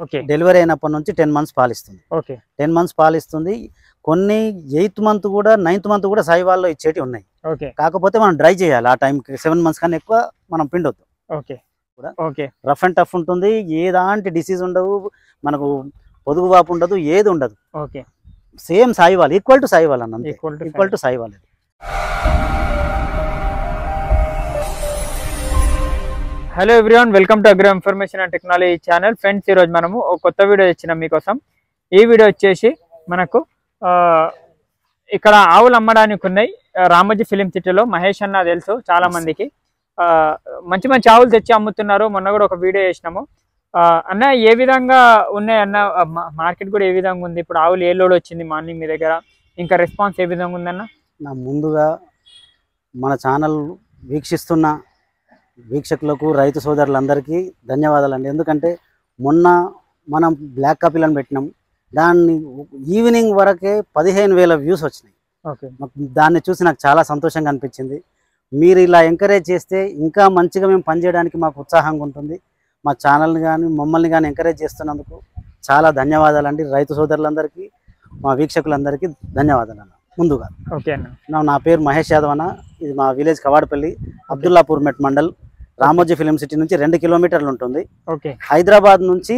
Okay delivery అయినప్పటి నుంచి 10 months పాలిస్తుంది. ఓకే 10 మంత్స్ పాలిస్తుంది. కొన్ని 8th మంత్ కూడా 9th మంత్ కూడా సాయివాల్లో ఇచ్చేటి ఉన్నాయి. ఓకే కాకపోతే మనం డ్రై చేయాలి. ఆ టైంకి 7 మంత్స్ కన్నా ఎక్కువ మనం పిండొద్దు. ఓకే కూడా ఓకే రఫ్ అండ్ టఫ్ ఉంటుంది. ఏదాంటి డిసీజ్ ఉండదు, మనకు పొదుగు వాపు ఉండదు, ఏది ఉండదు. Okay same Sahiwal, equal to Sahiwal అన్న, equal to Sahiwal. Hello everyone, welcome to agro information and technology channel. Friends, ఈరోజు మనము ఒక కొత్త వీడియో ఇచ్చినాం మీకోసం. ఈ వీడియో వచ్చేసి మనకు ఇక్కడ ఆవులు అమ్మడానికి ఉన్నాయి. రామోజీ ఫిలిం సిటీలో మహేష్ అన్న తెలుసు చాలా మందికి. మంచి మంచి ఆవులు తెచ్చి అమ్ముతున్నారు. మొన్న కూడా ఒక వీడియో చేసినాము. అన్న ఏ విధంగా ఉన్నాయి అన్న, మార్కెట్ కూడా ఏ విధంగా ఉంది, ఇప్పుడు ఆవులు ఏ లోడ్ వచ్చింది మార్నింగ్ మీ దగ్గర, ఇంకా రెస్పాన్స్ ఏ విధంగా ఉందన్న? నా ముందుగా మన ఛానల్ వీక్షిస్తున్న వీక్షకులకు, రైతు సోదరులందరికీ ధన్యవాదాలండి. ఎందుకంటే మొన్న మనం బ్లాక్ కాపీలను పెట్టినాం, దాన్ని ఈవినింగ్ వరకే 15,000 వ్యూస్ వచ్చినాయి. ఓకే, దాన్ని చూసి నాకు చాలా సంతోషంగా అనిపించింది. మీరు ఇలా ఎంకరేజ్ చేస్తే ఇంకా మంచిగా మేము పనిచేయడానికి మాకు ఉత్సాహంగా ఉంటుంది. మా ఛానల్ని కానీ మమ్మల్ని కానీ ఎంకరేజ్ చేస్తున్నందుకు చాలా ధన్యవాదాలండి. రైతు సోదరులందరికీ, మా వీక్షకులందరికీ ధన్యవాదాలు అన్న. ముందుగా ఓకే అన్న, నా పేరు మహేష్ యాదవ్ అన్న. ఇది మా విలేజ్ కవాడపల్లి, అబ్దుల్లాపూర్ మెట్ మండల్, రామోజీ ఫిలిం సిటీ నుంచి 2 కిలోమీటర్లు ఉంటుంది. ఓకే, హైదరాబాద్ నుంచి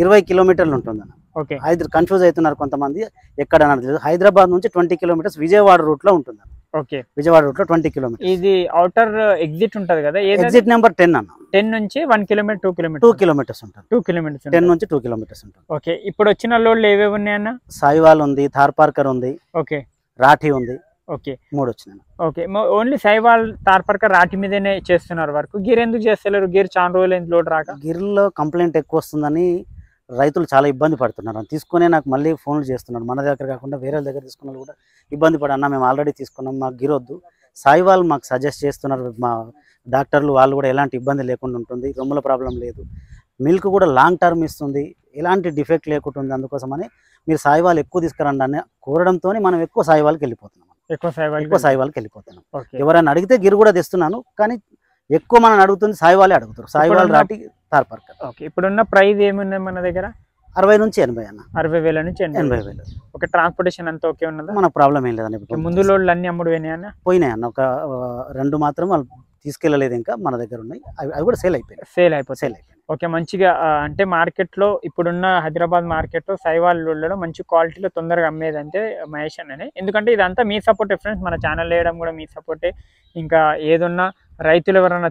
20 కిలోమీటర్లు ఉంటుంది అన్న. ఓకే, కన్ఫ్యూజ్ అవుతున్నారు కొంతమంది, ఎక్కడ తెలియదు. హైదరాబాద్ నుంచి 20 కిలోమీటర్స్ విజయవాడ రూట్లో ఉంటుంది. ఓకే, విజయవాడ రూట్లో 20 కిలోమీటర్స్. ఇది అవుటర్ ఎగ్జిట్ ఉంటది కదా, ఎగ్జిట్ నెంబర్ 10 అన్న. 10 నుంచి 1 కిలోమీటర్ 2 కిలోమీటర్స్ ఉంటుంది. 2 కిలోమీటర్స్ 10 నుంచి 2 కిలోమీటర్స్ ఉంటుంది. ఓకే, ఇప్పుడు వచ్చిన లోడ్లు ఏవేవి ఉన్నాయన్న? సాయివాల్ ఉంది, థార్పార్కర్ ఉంది, ఓకే, రాఠీ ఉంది. ఓకే, 3 వచ్చినాయి. ఓకే, ఓన్లీ సైవాల్ తార్పర్క రాటి మీదనే చేస్తున్నారు వర్క్. గిర్ ఎందుకు చేస్తలేరు? గిర్ చాలా రోజులు లోడ్ రాక. గిర్లో కంప్లైంట్ ఎక్కువ వస్తుందని రైతులు చాలా ఇబ్బంది పడుతున్నారు. తీసుకునే నాకు మళ్ళీ ఫోన్లు చేస్తున్నారు. మన దగ్గర కాకుండా వేరే దగ్గర తీసుకున్న కూడా ఇబ్బంది పడన్నా, మేము ఆల్రెడీ తీసుకున్నాం, మాకు గిర్ వద్దు. సాయివాల్ మాకు సజెస్ట్ చేస్తున్నారు. మా డాక్టర్లు వాళ్ళు కూడా ఎలాంటి ఇబ్బంది లేకుండా ఉంటుంది, రొమ్ముల ప్రాబ్లం లేదు, మిల్క్ కూడా లాంగ్ టర్మ్ ఇస్తుంది, ఎలాంటి డిఫెక్ట్ లేకుండా ఉంది. అందుకోసమని మీరు సాయివాల్ ఎక్కువ తీసుకురండి అని కోరడంతో మనం ఎక్కువ సాయివాల్కి వెళ్ళిపోతున్నాం. ఎక్కువ సాయివాల్కి వెళ్ళిపోతున్నాం. ఎవరైనా అడిగితే గిర్ కూడా తెస్తున్నాను, కానీ ఎక్కువ మనం అడుగుతుంది సాయివాలే అడుగుతారు. సాయివాల్, రాటి, థార్పార్కర్. ఓకే, ఇప్పుడున్న ప్రైస్ ఏముంది మన దగ్గర? 60 నుంచి 80 అన్న. 60,000 నుంచి 80,000. ఓకే, ట్రాన్స్పోర్టేషన్ అంతా ఓకే ఉన్నదా? మన ప్రాబ్లం ఏం లేదన్న. ముందు లోడ్లు అన్ని అమ్ముడు పోయినాయి అన్న? పోయినాయి అన్న. ఒక 2 మాత్రం వాళ్ళు తీసుకెళ్ళలేదు, ఇంకా మన దగ్గర ఉన్నాయి. అవి కూడా సేల్ అయిపోయాయి. ఓకే, మంచిగా అంటే మార్కెట్లో ఇప్పుడున్న హైదరాబాద్ మార్కెట్లో సైవాల్ లోడ్లలో మంచి క్వాలిటీలో తొందరగా అమ్మేది అంటే మహేష్ అన్ననే. ఎందుకంటే ఇదంతా మీ సపోర్టే ఫ్రెండ్స్, మన ఛానల్ వేయడం కూడా మీ సపోర్టే. ఇంకా ఏదున్నా రైతులు ఎవరైనా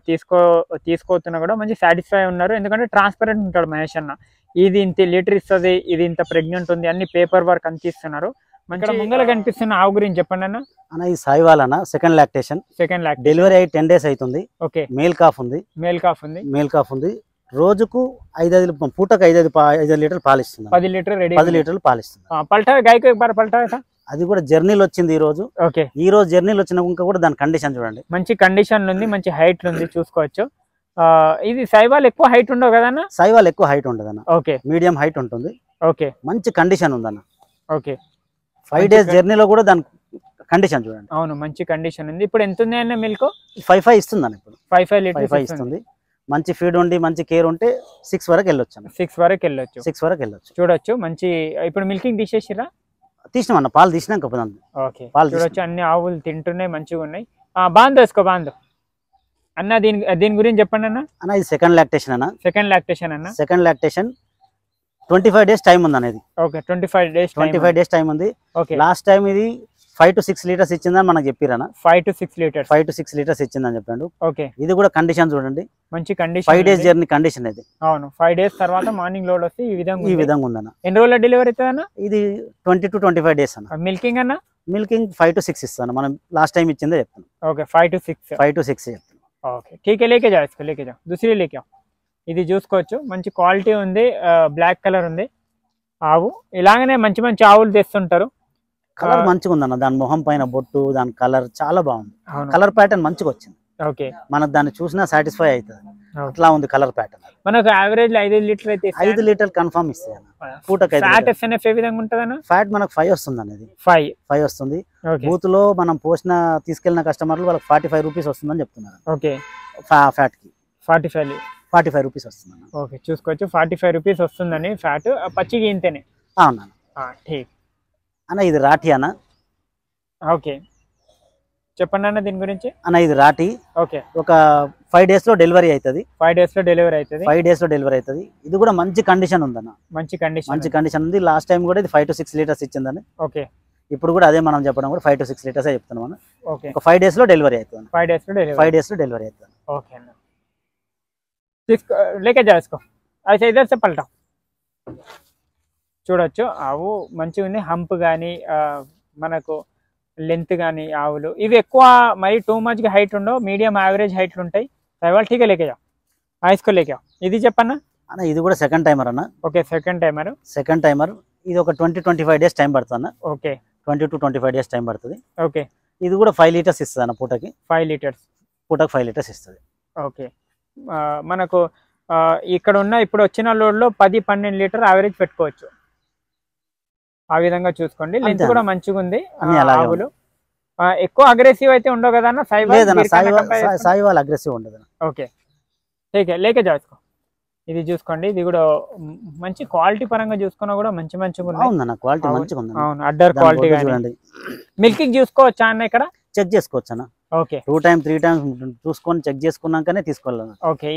తీసుకోతున్నా కూడా మంచి సాటిస్ఫై ఉన్నారు. ఎందుకంటే ట్రాన్స్పరెంట్ ఉంటాడు మహేష్ అన్న. ఇది ఇంత లీటర్ ఇస్తుంది, ఇది ఇంత ప్రెగ్నెంట్ ఉంది, అన్ని పేపర్ వర్క్ అందిస్తున్నారు. మంచిగా ముంగల కనిపిస్తున్న ఆవు గురించి చెప్పండి అన్న. అన్న ఈ సాయివాల్ అన్న సెకండ్ లాక్టేషన్. డెలివరీ అయ్యి 10 days అవుతుంది. ఓకే, మేల్ కాఫ్ ఉంది. రోజుకు 5 పూటకు 5 లీటర్లు పాలిస్తుంది. 10 లీటర్లు పాలిస్తుంది. అది కూడా జర్నీలో వచ్చింది ఈ రోజు. ఓకే, ఈ రోజు జర్నీలో వచ్చిన ఇంకా కూడా దాని కండిషన్ చూడండి, మంచి కండిషన్ ఉంది, మంచి హైట్ ఉంది, చూసుకోవచ్చు. ఇది సైవాల్ ఎక్కువ హైట్ ఉండవు కదన్న? సైవాల్ ఎక్కువ హైట్ ఉండదు అన్న. ఓకే, మీడియం హైట్ ఉంటుంది. ఓకే, మంచి కండిషన్ ఉందన్న. ఓకే, 5 days జర్నీలో కూడా దాని కండిషన్ చూడండి. అవును, మంచి కండిషన్ ఉంది. ఇప్పుడు ఎంత ఉంది అన్న మిల్క్? 5 ఇస్తుంది అన్న. ఇప్పుడు 5 లీటర్స్ ఇస్తుంది. మంచి ఫీడ్ ఉండి మంచి కేర్ ఉంటే 6 వరకు వెళ్ళొచ్చు. 6 వరకు వెళ్ళొచ్చు. చూడొచ్చు మంచి. ఇప్పుడు మిల్కింగ్ తీసేసిరా? తీసినామన్న, పాలు తీసినాక. ఓకే, చూడొచ్చు అన్ని ఆవులు తింటున్నాయి, మంచిగా ఉన్నాయి. బాంధో అన్న. దీని గురించి చెప్పండి అన్న. ఇది సెకండ్ లాక్టేషన్ అన్న. సెకండ్ లాక్టేషన్ 25 days టైం ఉంది అనేది. ఓకే, 25 days టైం ఉంది. ఓకే, లాస్ట్ టైం ఇది 5 to 6 లీటర్స్ ఇచ్చిందని మనకు చెప్పిరన్న. 5 to 6 లీటర్స్ ఇచ్చిందని చెప్పాడు. ఓకే, ఇది కూడా కండిషన్ చూడండి, మంచి కండిషన్. 5 days జర్నీ కండిషన్ ఇది. అవును, 5 days తర్వాత మార్నింగ్ లోడ్ వస్తే ఈ విధంగా ఉందన్న. ఎన్ని రోజుల డెలివరీ అవుతుందన్న? ఇది 20 to 25 days అన్న. మిల్కింగ్ అన్న? మిల్కింగ్ 5 to 6 ఇస్తాను. మనం లాస్ట్ టైం ఇచ్చిందే చెప్తాను. ఓకే, 5 to 6 చెప్తాను. ఓకే, ఠీకే లేకే జాओ దూసరి లేకే. ఇది చూసుకోవచ్చు, మంచి క్వాలిటీ ఉంది, బ్లాక్ కలర్ ఉంది ఆవు. ఇలాగనే మంచి మంచి ఆవులు తెస్తుంటారు. కలర్ మంచిగా ఉందన్న. దాని మొహం పైన బొట్టు, దాని కలర్ చాలా బాగుంది. కలర్ ప్యాటర్న్ మంచిగా వచ్చింది. ఓకే, మనకు దాన్ని చూసినా సాటిస్ఫై అవుతుంది. అట్లా ఉంది కలర్ ప్యాటర్న్. మనకు యావరేజ్ 5 లీటర్ అయితే 5 లీటర్లు కన్ఫర్మ్ ఇస్తాయి అన్న. పూటకి ఫ్యాట్ ఎఫ్ఎన్ఎఫ్ ఏ విధంగా ఉంటదన్న? ఫ్యాట్ మనకు 5 వస్తుంది అనేది. 5 వస్తుంది. బూత్ లో మనం తీసుకెళ్లిన కస్టమర్లు వాళ్ళకి 45 రూపీస్ వస్తుందని చెప్తున్నారు. ఓకే, ఫ్యాట్ కి 45 45 రూపీస్ వస్తుంది అన్న. ఓకే చూసుకోవచ్చు 45 రూపీస్ వస్తుందని ఫ్యాట్ పచ్చికి ఇంతేనే అవునా ఠీక్ అన్న. ఇది రాఠీ అన్న. ఓకే చెప్పండి అన్న దీని గురించి. అన్న ఇది రాఠీ. ఓకే ఒక 5 days లో డెలివరీ అవుతుంది. 5 days లో డెలివరీ అవుతుంది. 5 days లో డెలివరీ అవుతుంది. ఇది కూడా మంచి కండిషన్ ఉందన్న. మంచి కండిషన్ ఉంది. లాస్ట్ టైం కూడా ఇది 5 to 6 లీటర్స్ ఇచ్చిందని. ఓకే ఇప్పుడు కూడా అదే మనం చెప్పడం కూడా 5 to 6 లీటర్స్ చెప్తున్నాం అన్న. ఓకే ఒక 5 days లో డెలివరీ అవుతుంది. 5 days లో డెలివరీ 5 days లో డెలివరీ అవుతుంది. ఓకే అన్న తీసుకో లేకే जा इसको ऐसे इधर से पलटा చూడొచ్చు ఆవు మంచిగా ఉంది. హంప్ కానీ మనకు లెంత్ కానీ ఆవులు ఇవి ఎక్కువ మరి టూ మచ్ హైట్ ఉండవు, మీడియం యావరేజ్ హైట్లు ఉంటాయి. సైవాల్ ఠీక్ లేకే जा इसको लेके ఇది చెప్పన్నా అన్న. ఇది కూడా సెకండ్ టైమర్ అన్న. Okay second timer. ఇది ఒక 20-25 days టైం పడుతుంది అన్న. ఓకే 20 to 25 days టైం పడుతుంది. ఓకే ఇది కూడా 5 లీటర్స్ ఇస్తుంది అన్న. పూటకి 5 లీటర్స్. పూటకి 5 లీటర్స్ ఇస్తుంది. ఓకే మనకు ఇక్కడ ఉన్న ఇప్పుడు వచ్చిన లోడ్లో 10-12 లీటర్ యావరేజ్ పెట్టుకోవచ్చు. ఆ విధంగా చూసుకోండి. లెంత్ కూడా మంచిగా ఉంది. ఆవులు ఎక్కువ అగ్రెసివ్ అయితే ఉండవు కదా అన్న. సాయివాల్ అగ్రెసివ్ ఉండదు. ఓకే ఠీకే లేకే जा इसको ఇది చూసుకోండి. ఇది కూడా మంచి క్వాలిటీ పరంగా చూసుకున్నా కూడా మంచిగా ఉంది. క్వాలిటీ మంచిగా ఉంది. అవును అడ్డర్ క్వాలిటీ చూడండి. మిల్కింగ్ చూసుకోవచ్చా అన్న ఇక్కడ? చెక్ చేసుకోవచ్చు అన్న. ఓకే 2 times 3 times చూసుకొని చెక్ చేసుకున్నాకనే తీసుకోవాలి. ఓకే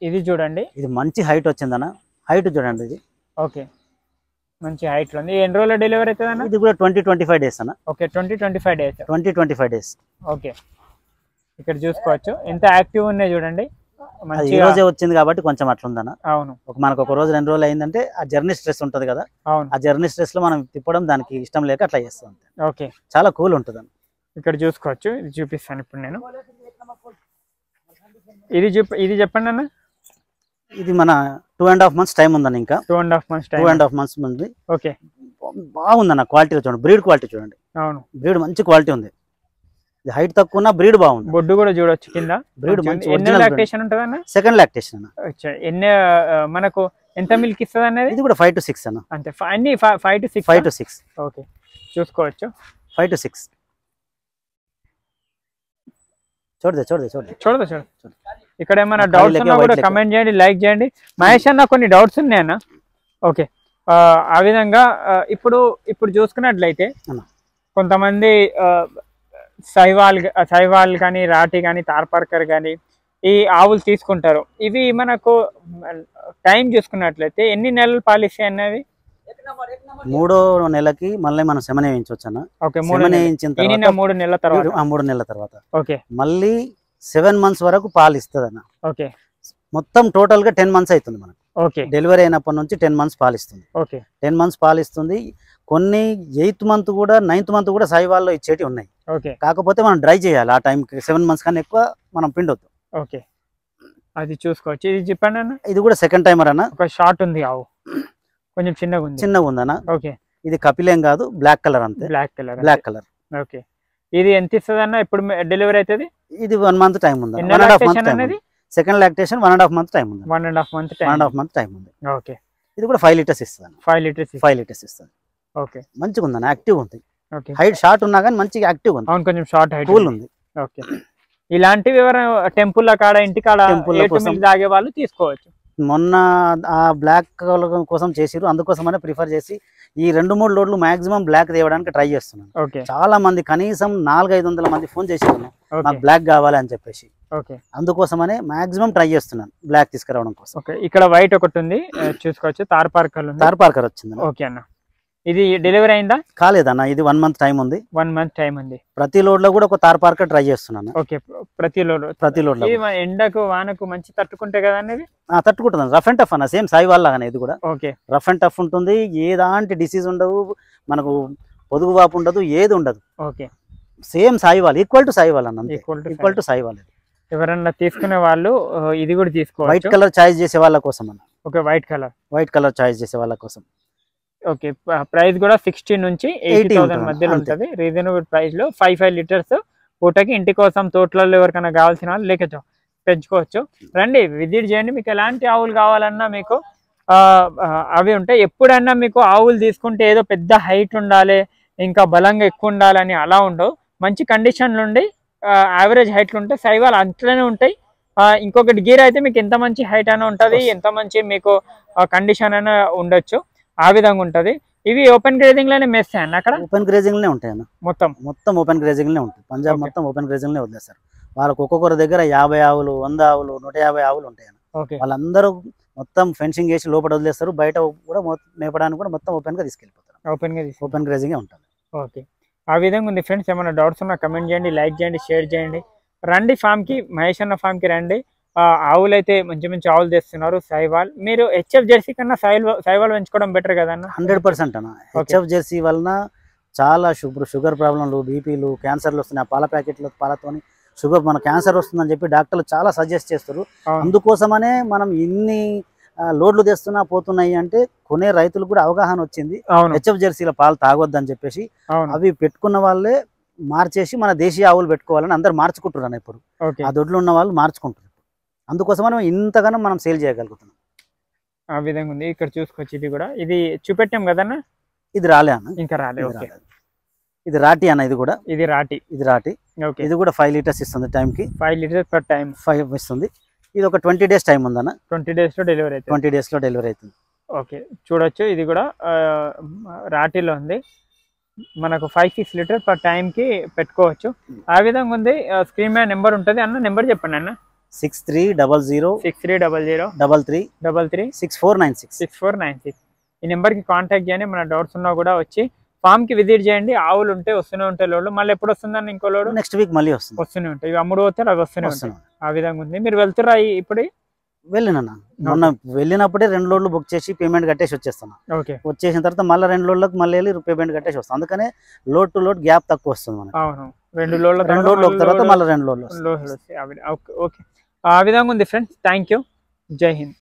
ఇది చూడండి. ఇది మంచి హైట్ వచ్చిందన్న. హైట్ చూడండి ఇది. ఓకే మంచి హైట్ ఉంది. ఎన్ని రోజుల డెలివరీ అవుతుంది అన్న? ఇది కూడా 20-25 days అన్న. Okay 20-25 days. 20-25 days. ఓకే ఇక్కడ చూసుకోవచ్చు ఎంత యాక్టివ్ ఉన్నాయి చూడండి. ఈ రోజే వచ్చింది కాబట్టి కొంచెం అట్లా ఉందన్న. అవును మనకు ఒక రోజు 2 రోజులు అయిందంటే ఆ జర్నీ స్ట్రెస్ ఉంటది కదా. అవును ఆ జర్నీ స్ట్రెస్ లో మనం తిప్పడం దానికి ఇష్టం లేక అట్లా చేస్తాం. ఓకే చాలా కూల్ ఉంటుంది అన్న. ఇక్కడ చూసుకోవచ్చు. ఇది చూపిస్తాను ఇప్పుడు నేను. ఇది చెప్పండి అన్న. ఇది మన 2.5 months టైం ఉందన్న. ఇంకా 2.5 months ఉంది. ఓకే బాగుందన్న. క్వాలిటీ చూడండి. బ్రీడ్ క్వాలిటీ చూడండి. అవును బ్రీడ్ మంచి క్వాలిటీ ఉంది. హైట్ తక్కువ ఉన్న బ్రీడ్ బాగుంది. బొడ్డు కూడా చూడొచ్చు కింద. బ్రీడ్ మంచి లాక్టేషన్ ఉంటుంది అన్న. సెకండ్ లాక్టేషన్ అన్న. ఎన్ని మనకు ఎంత మిల్క్ ఇస్తుంది అనేది? ఇది కూడా 5 to 6 అన్న. అంతే అన్ని 5 to 6. 5 to 6. ఓకే చూసుకోవచ్చు. 5 to 6. చూడదు. ఇక్కడ ఏమైనా డౌట్స్ ఉన్నా కూడా కమెంట్ చేయండి, లైక్ చేయండి. మహేష్ అన్న కొన్ని డౌట్స్ ఉన్నాయన్న. ఓకే ఆ విధంగా ఇప్పుడు చూసుకున్నట్లయితే కొంతమంది సైవాల్ కానీ రాఠీ కానీ తార్పార్కర్ కానీ ఈ ఆవులు తీసుకుంటారు. ఇవి మనకు టైం చూసుకున్నట్లయితే ఎన్ని నెలలు పాలిస్తాయి అన్నవి? 3వ నెలకి మళ్ళీ మనం సెమన వేయించవచ్చు అన్న. ఓకే 3 నెలల తర్వాత 3 నెలల తర్వాత ఓకే మళ్ళీ 7 months వరకు పాలు ఇస్తుంది అన్న. ఓకే మొత్తం టోటల్ గా 10 months అవుతుంది మనకు. ఓకే డెలివరీ అయినప్పటి నుంచి 10 months పాలిస్తుంది. ఓకే 10 months పాలిస్తుంది. కొన్ని 8th month కూడా 9th month కూడా సాయివాల్లో ఇచ్చేటి ఉన్నాయి. ఓకే కాకపోతే మనం డ్రై చేయాలి. ఆ టైంకి 7 months కన్నా ఎక్కువ మనం పిండొద్దు. ఓకే అది చూసుకోవచ్చు. ఇది చెప్పండి అన్న. ఇది కూడా సెకండ్ టైమర్ అన్న. ఒక షార్ట్ ఉంది ఆవు, కొంచెం చిన్నగా ఉంది అన్న. ఓకే ఇది కపిలేం కాదు, బ్లాక్ కలర్ అంతే. Black colour. ఓకే ఇది ఎంత ఇస్తుంది అన్న? ఇప్పుడు డెలివరీ అవుతుంది? ఇది 1 month టైం ఉంది. 1.5 month time. Second lactation 1.5 month time ఉంది. 1.5 month టైం ఉంది. ఓకే ఇది కూడా 5 liters ఇస్తుంది. 5 liters ఇస్తుంది. ఓకే మంచిగా ఉందన్న. యాక్టివ్ ఉంది. ఓకే హైట్ షార్ట్ ఉన్నా కానీ మంచిగా యాక్టివ్ ఉంది. అవును కొంచెం షార్ట్ హైట్ కూల్ ఉంది. ఓకే ఇలాంటివి ఎవరైనా టెంపుల్ కాడ ఇంటి కాడ తాగే వాళ్ళు తీసుకోవచ్చు. మొన్న ఆ బ్లాక్ కోసం చేసిరు, అందుకోసమనే ప్రిఫర్ చేసి ఈ 2-3 లోడ్లు మాక్సిమం బ్లాక్ తేవడానికి ట్రై చేస్తున్నాను. చాలా మంది కనీసం 400-500 మంది ఫోన్ చేసారు నాకు బ్లాక్ కావాలి అని చెప్పేసి. అందుకోసమనే మాక్సిమం ట్రై చేస్తున్నాను బ్లాక్ తీసుకురావడం కోసం. ఇక్కడ వైట్ ఒకటి ఉంది చూసుకోవచ్చు. తార్పార్కర్ వచ్చింది. ఓకే అన్న ఇది డెలివరీ అయిందా? కాలేదన్న. ఇది 1 month టైం ఉంది. 1 month టైం ఉంది. ప్రతి లోడ్ లో కూడా ఒక తార్పార్కర్ ట్రై చేస్తున్నాను. ఓకే ప్రతి లోడ్ ఎండకు వానకు మంచి తట్టుకుంటే కదా అనేది? తట్టుకుంటుంది. రఫ్ అండ్ టఫ్ అన్న. సేమ్ సాయివాల్ లాగానే ఇది కూడా. ఓకే రఫ్ అండ్ టఫ్ ఉంటుంది. ఏదాంటి డిసీజ్ ఉండదు, మనకు పొదుగు వాపు ఉండదు, ఏది ఉండదు. Okay same Sahiwal, equal to Sahiwal అన్న. Equal to Sahiwal. ఎవరన్నా తీసుకునే వాళ్ళు ఇది కూడా తీసుకోవచ్చు. వైట్ కలర్ చాయిస్ చేసే వాళ్ళ కోసం అన్న. ఓకే వైట్ కలర్ చాయిస్ చేసే వాళ్ళ కోసం. ఓకే ప్రైస్ కూడా 60 నుంచి 80,000 మధ్యలో ఉంటుంది. రీజనబుల్ ప్రైస్ లో 5 liters పూటకి ఇంటి కోసం తోటలలో ఎవరికైనా కావాల్సిన వాళ్ళు లేకపోతే పెంచుకోవచ్చు. రండి విజిట్ చేయండి. మీకు ఎలాంటి ఆవులు కావాలన్నా మీకు అవి ఉంటాయి. ఎప్పుడన్నా మీకు ఆవులు తీసుకుంటే ఏదో పెద్ద హైట్ ఉండాలి, ఇంకా బలంగా ఎక్కువ ఉండాలని అలా ఉండవు. మంచి కండిషన్లు ఉండి యావరేజ్ హైట్లు ఉంటాయి. సైవాల్ అంట్లోనే ఉంటాయి. ఇంకొకటి గీర్ అయితే మీకు ఎంత మంచి హైట్ అయినా ఉంటుంది, ఎంత మంచి మీకు కండిషన్ అయినా ఉండొచ్చు, ఆ విధంగా ఉంటుంది. ఇవి ఓపెన్ గ్రేజింగ్ లోనే మేస్తాయి అన్న అక్కడ? ఓపెన్ గ్రేజింగ్ లే ఉంటాయి అన్న, మొత్తం ఓపెన్ గ్రేజింగ్ లే ఉంటాయి. పంజాబ్ మొత్తం ఓపెన్ గ్రేజింగ్ లే వదిలేస్తారు. వాళ్ళకి ఒక్కొక్కరి దగ్గర 50 ఆవులు, 100 ఆవులు, 150 ఆవులు ఉంటాయి అన్న. వాళ్ళందరూ మొత్తం ఫెన్సింగ్ చేసి లోపల వదిలేస్తారు, బయట కూడా మేపడానికి కూడా మొత్తం ఓపెన్ గా తీసుకెళ్ళిపోతారు. ఓపెన్ గ్రేజింగ్ ఉంటుంది. ఓకే, ఆ విధంగా ఉంది ఫ్రెండ్స్. ఏమైనా డౌట్స్ ఉన్నా కమెంట్ చేయండి, లైక్ చేయండి, షేర్ చేయండి. రండి ఫామ్ కి, మహేష్ అన్న ఫామ్ కి రండి. ఆవులు అయితే మంచి మంచి ఆవులు తెస్తున్నారు. సాయివాల్, మీరు హెచ్ఎఫ్ జెర్సీ కన్నా సాయివాల్ పెంచుకోవడం బెటర్ కదన్న? 100% అన్న. హెచ్ఎఫ్ జెర్సీ వలన చాలా షుగర్ ప్రాబ్లంలు, బీపీలు, క్యాన్సర్లు వస్తున్నాయి. ఆ పాల ప్యాకెట్ల పాలతోని షుగర్ మన క్యాన్సర్ వస్తుందని చెప్పి డాక్టర్లు చాలా సజెస్ట్ చేస్తారు. అందుకోసమనే మనం ఇన్ని లోడ్లు తెస్తున్నా పోతున్నాయి అంటే కొనే రైతులకు కూడా అవగాహన వచ్చింది. హెచ్ఎఫ్ జెర్సీల పాలు తాగొద్దని చెప్పేసి అవి పెట్టుకున్న వాళ్ళే మార్చేసి మన దేశీయ ఆవులు పెట్టుకోవాలని అందరు మార్చుకుంటున్నారు. ఇప్పుడు ఆ దొడ్లు ఉన్న వాళ్ళు మార్చుకుంటారు. అందుకోసమని ఇంతగానో మనం సేల్ చేయగలుగుతున్నాం. ఆ విధంగా ఉంది. ఇక్కడ చూసుకోవచ్చు, ఇది కూడా ఇది చూపెట్టాం కదన్న. ఇది రాలే అన్న, ఇంకా రాలే. ఇది రాటి అన్న. ఇది కూడా ఇది రాటి. ఇది కూడా 5 లీటర్స్ ఇస్తుంది టైం కి. 5 లీటర్స్ పర్ టైం 5 ఇస్తుంది. ఇది ఒక 20 డేస్ టైం ఉందన్న. 20 డేస్ లో డెలివరీ అవుతుంది. 20 డేస్ లో డెలివరీ అవుతుంది. ఓకే, చూడొచ్చు. ఇది కూడా రాటిలో ఉంది. మనకు 5-6 లీటర్ పర్ టైం కి పెట్టుకోవచ్చు. ఆ విధంగా ఉంది. స్క్రీన్ మీద నెంబర్ ఉంటుంది అన్న, నెంబర్ చెప్పండి అన్న. 6300 33 6496. ఈ నెంబర్కి కాంటాక్ట్ చేయండి. మన డౌట్స్ ఉన్నా కూడా వచ్చి ఫామ్ కి విజిట్ చేయండి. ఆవులు ఉంటే వస్తూనే ఉంటాయి లోడ్లు. మళ్ళీ ఎప్పుడు వస్తుందని ఇంకో లోడ్ నెక్స్ట్ వీక్ మళ్ళీ వస్తూనే ఉంటాయి. ఇవి అమ్ముడు పోతే అవి వస్తూనే ఉంటాయి. ఆ విధంగా ఉంది. మీరు వెళ్తురా ఇప్పుడు? వెళ్ళినా మొన్న వెళ్ళినప్పుడే 2 లోడ్లు బుక్ చేసి పేమెంట్ కట్టేసి వచ్చేస్తాను. వచ్చేసిన తర్వాత మళ్ళీ 2 లోడ్లకు మళ్ళీ వెళ్ళి పేమెంట్ కట్టేసి వస్తాను. అందుకనే లోడ్ టు లోడ్ గ్యాప్ తక్కువ వస్తుంది మనకు. 2 లోడ్ల తర్వాత మళ్ళీ 2 లోడ్లు. ఓకే, ఆ విధంగా ఉంది ఫ్రెండ్స్. Thank you. జై హింద్.